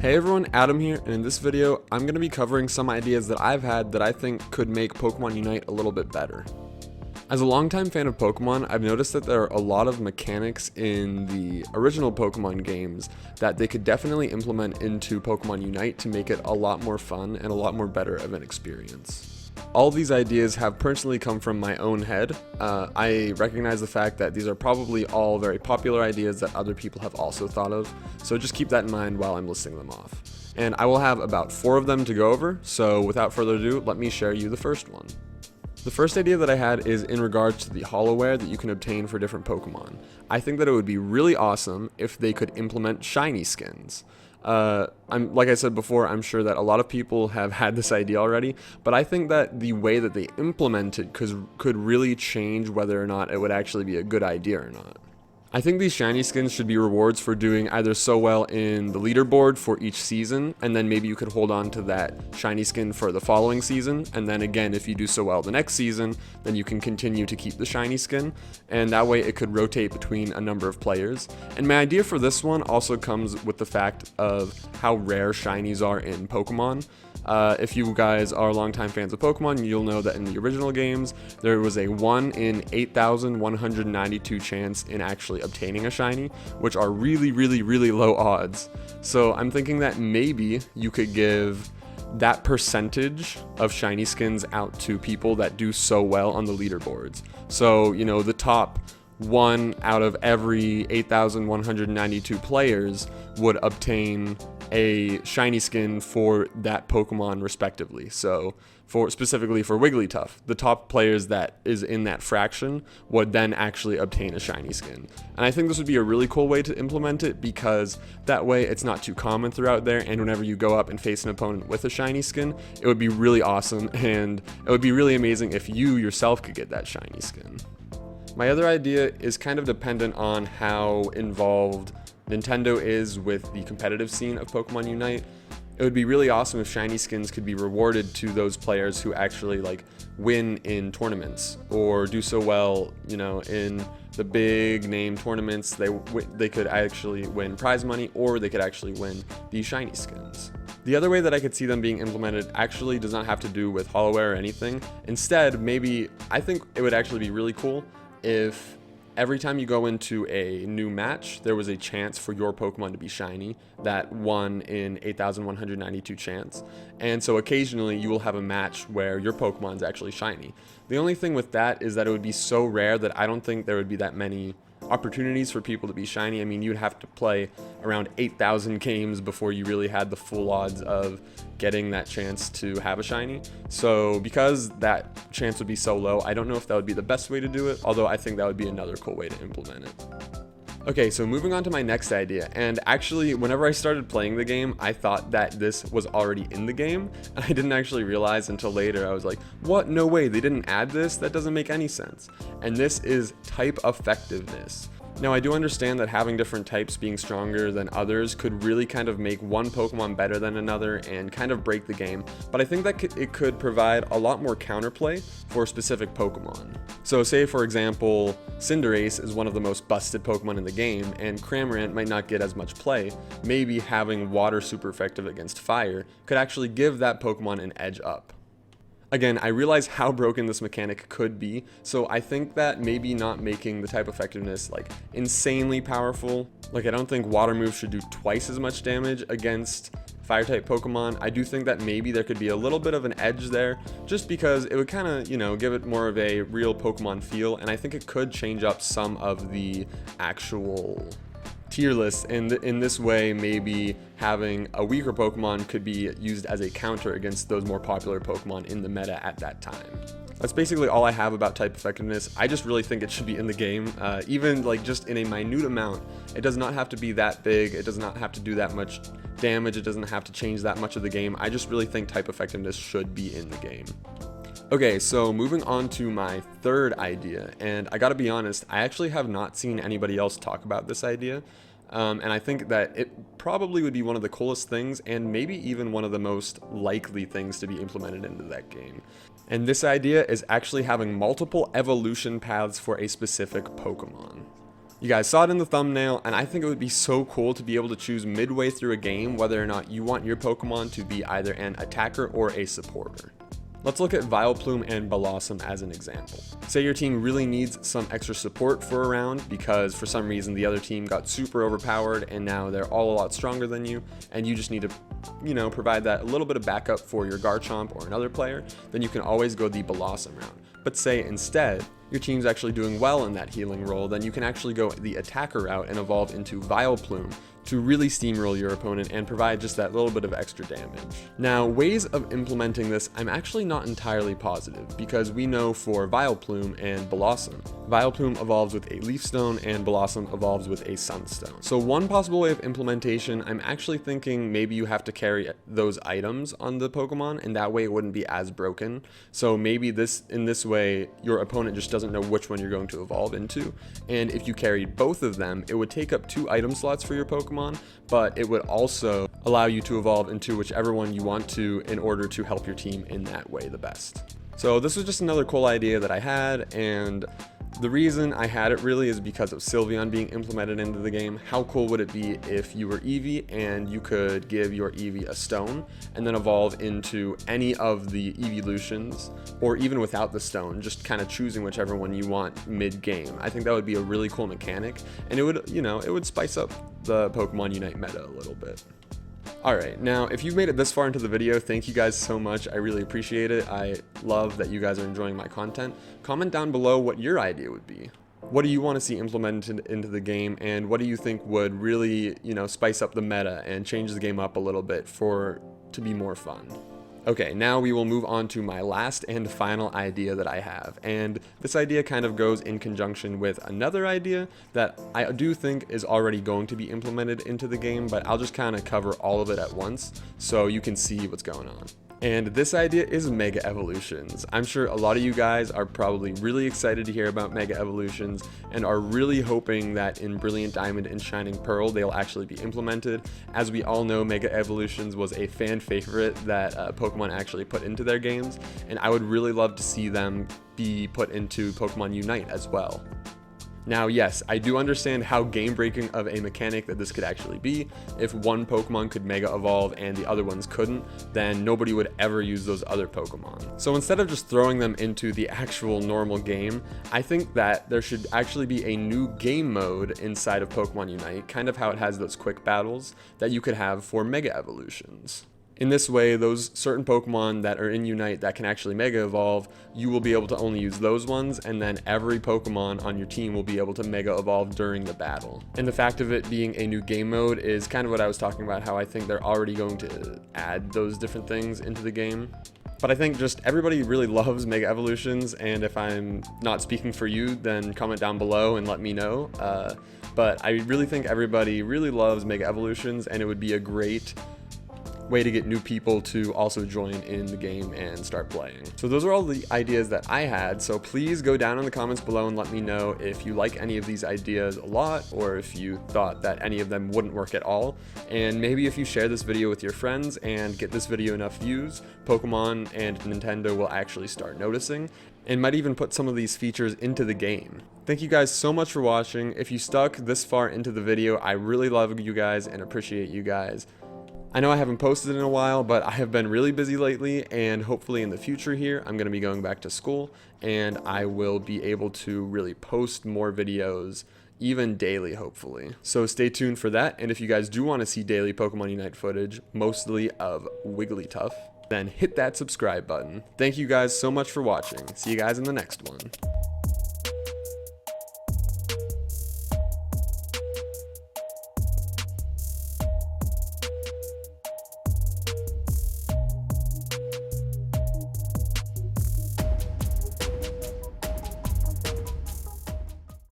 Hey everyone, Adam here, and in this video, I'm going to be covering some ideas that I've had that I think could make Pokemon Unite a little bit better. As a longtime fan of Pokemon, I've noticed that there are a lot of mechanics in the original Pokemon games that they could definitely implement into Pokemon Unite to make it a lot more fun and a lot more better of an experience. All these ideas have personally come from my own head. I recognize the fact that these are probably all very popular ideas that other people have also thought of, so just keep that in mind while I'm listing them off. And I will have about 4 of them to go over, so without further ado, let me share you the first one. The first idea that I had is in regards to the holoware that you can obtain for different Pokemon. I think that it would be really awesome if they could implement shiny skins. Like I said before, I'm sure that a lot of people have had this idea already, but I think that the way that they implement it could really change whether or not it would actually be a good idea or not. I think these shiny skins should be rewards for doing either so well in the leaderboard for each season, and then maybe you could hold on to that shiny skin for the following season, and then again, if you do so well the next season, then you can continue to keep the shiny skin, and that way it could rotate between a number of players. And my idea for this one also comes with the fact of how rare shinies are in Pokemon. If you guys are longtime fans of Pokemon, you'll know that in the original games, there was a 1 in 8,192 chance in actually obtaining a shiny, which are really, really, really low odds. So I'm thinking that maybe you could give that percentage of shiny skins out to people that do so well on the leaderboards. So, you know, the top 1 out of every 8,192 players would obtain a shiny skin for that Pokemon respectively. So specifically for Wigglytuff, the top players that is in that fraction would then actually obtain a shiny skin. And I think this would be a really cool way to implement it, because that way it's not too common throughout there, and whenever you go up and face an opponent with a shiny skin, it would be really awesome, and it would be really amazing if you yourself could get that shiny skin. My other idea is kind of dependent on how involved Nintendo is with the competitive scene of Pokemon Unite. It would be really awesome if shiny skins could be rewarded to those players who actually win in tournaments or do so well, you know, in the big name tournaments. They could actually win prize money, or they could actually win these shiny skins. The other way that I could see them being implemented actually does not have to do with holoware or anything. Instead, maybe I think it would actually be really cool if every time you go into a new match, there was a chance for your Pokemon to be shiny, that 1 in 8,192 chance. And so occasionally you will have a match where your Pokemon's actually shiny. The only thing with that is that it would be so rare that I don't think there would be that many opportunities for people to be shiny. I mean, you'd have to play around 8,000 games before you really had the full odds of getting that chance to have a shiny. So because that chance would be so low, I don't know if that would be the best way to do it, although I think that would be another cool way to implement it. Okay, so moving on to my next idea, and actually whenever I started playing the game, I thought that this was already in the game, and I didn't actually realize until later. I was like, what? No way, they didn't add this? That doesn't make any sense. And this is type effectiveness. Now, I do understand that having different types being stronger than others could really kind of make one Pokemon better than another and kind of break the game, but I think that it could provide a lot more counterplay for specific Pokemon. So say, for example, Cinderace is one of the most busted Pokemon in the game, and Cramorant might not get as much play. Maybe having Water super effective against Fire could actually give that Pokemon an edge up. Again, I realize how broken this mechanic could be, so I think that maybe not making the type effectiveness insanely powerful. I don't think water moves should do twice as much damage against fire type Pokemon. I do think that maybe there could be a little bit of an edge there, just because it would kind of, give it more of a real Pokemon feel, and I think it could change up some of the actual tier lists, and in this way maybe having a weaker Pokemon could be used as a counter against those more popular Pokemon in the meta at that time. That's basically all I have about type effectiveness. I just really think it should be in the game, even just in a minute amount. It does not have to be that big, it does not have to do that much damage, it doesn't have to change that much of the game. I just really think type effectiveness should be in the game. Okay, so moving on to my third idea, and I gotta be honest, I actually have not seen anybody else talk about this idea, and I think that it probably would be one of the coolest things, and maybe even one of the most likely things to be implemented into that game. And this idea is actually having multiple evolution paths for a specific Pokemon. You guys saw it in the thumbnail, and I think it would be so cool to be able to choose midway through a game whether or not you want your Pokemon to be either an attacker or a supporter. Let's look at Vileplume and Blossom as an example. Say your team really needs some extra support for a round because for some reason the other team got super overpowered and now they're all a lot stronger than you, and you just need to, provide that a little bit of backup for your Garchomp or another player, then you can always go the Blossom route. But say instead, your team's actually doing well in that healing role, then you can actually go the attacker route and evolve into Vileplume to really steamroll your opponent and provide just that little bit of extra damage. Now, ways of implementing this, I'm actually not entirely positive, because we know for Vileplume and Blossom, Vileplume evolves with a Leaf Stone and Blossom evolves with a Sunstone. So one possible way of implementation, I'm actually thinking maybe you have to carry those items on the Pokemon, and that way it wouldn't be as broken. So maybe in this way, your opponent just doesn't know which one you're going to evolve into, and if you carried both of them, it would take up 2 item slots for your Pokemon, but it would also allow you to evolve into whichever one you want to in order to help your team in that way the best. So this was just another cool idea that I had, and the reason I had it really is because of Sylveon being implemented into the game. How cool would it be if you were Eevee and you could give your Eevee a stone and then evolve into any of the Eeveelutions, or even without the stone, just kind of choosing whichever one you want mid-game. I think that would be a really cool mechanic, and it would, it would spice up the Pokemon Unite meta a little bit. Alright, now if you've made it this far into the video, thank you guys so much. I really appreciate it. I love that you guys are enjoying my content. Comment down below what your idea would be. What do you want to see implemented into the game, and what do you think would really, spice up the meta and change the game up a little bit to be more fun? Okay, now we will move on to my last and final idea that I have, and this idea kind of goes in conjunction with another idea that I do think is already going to be implemented into the game, but I'll just kind of cover all of it at once so you can see what's going on. And this idea is Mega Evolutions. I'm sure a lot of you guys are probably really excited to hear about Mega Evolutions and are really hoping that in Brilliant Diamond and Shining Pearl they'll actually be implemented. As we all know, Mega Evolutions was a fan favorite that Pokemon actually put into their games, and I would really love to see them be put into Pokemon Unite as well. Now, yes, I do understand how game-breaking of a mechanic that this could actually be. If one Pokemon could Mega Evolve and the other ones couldn't, then nobody would ever use those other Pokemon. So instead of just throwing them into the actual normal game, I think that there should actually be a new game mode inside of Pokemon Unite, kind of how it has those quick battles that you could have for Mega Evolutions. In this way, those certain Pokemon that are in Unite that can actually Mega Evolve, you will be able to only use those ones, and then every Pokemon on your team will be able to Mega Evolve during the battle. And the fact of it being a new game mode is kind of what I was talking about, how I think they're already going to add those different things into the game. But I think just everybody really loves Mega Evolutions, and if I'm not speaking for you, then comment down below and let me know. But I really think everybody really loves Mega Evolutions, and it would be a great way to get new people to also join in the game and start playing. So those are all the ideas that I had, so please go down in the comments below and let me know if you like any of these ideas a lot, or if you thought that any of them wouldn't work at all. And maybe if you share this video with your friends and get this video enough views, Pokemon and Nintendo will actually start noticing and might even put some of these features into the game. Thank you guys so much for watching. If you stuck this far into the video, I really love you guys and appreciate you guys. I know I haven't posted in a while, but I have been really busy lately, and hopefully in the future here, I'm going to be going back to school, and I will be able to really post more videos, even daily, hopefully. So stay tuned for that, and if you guys do want to see daily Pokemon Unite footage, mostly of Wigglytuff, then hit that subscribe button. Thank you guys so much for watching. See you guys in the next one.